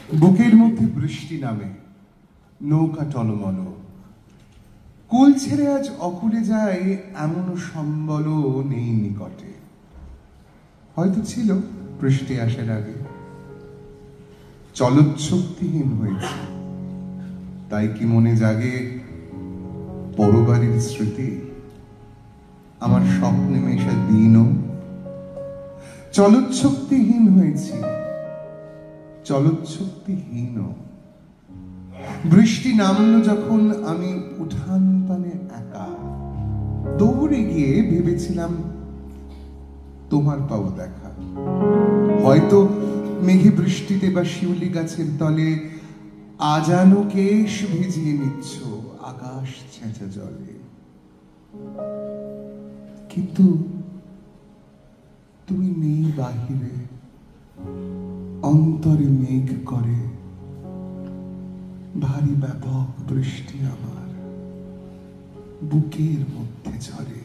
বুকের মধ্যে বৃষ্টি নামে, নৌকা টলমল, কুল ছেড়ে আজ অকুলে যায় এমন সম্বল নেই নিকটে। হয়তো ছিল বৃষ্টি আসার আগে, চলৎশক্তিহীন হয়েছে, তাই কি মনে জাগে পরবাড়ির স্মৃতি? আমার স্বপ্নে মেশা দিনও চলৎশক্তিহীন হয়েছি, চলৎশক্তিহীন। বৃষ্টি নামলো যখন আমি উঠান পানে একা, দৌড়ে গিয়ে ভেবেছিলাম তোমার পাবো দেখা। হয়তো মেঘে বৃষ্টিতে বা শিউলি গাছের তলে আজানো কেশ ভিজিয়ে নিচ্ছ আকাশ ছেঁচা জলে, কিন্তু তুমি নেই বাহিরে, অন্তরে মেঘ করে ভারী ব্যাপক বৃষ্টি আমার বুকের মধ্যে ঝরে।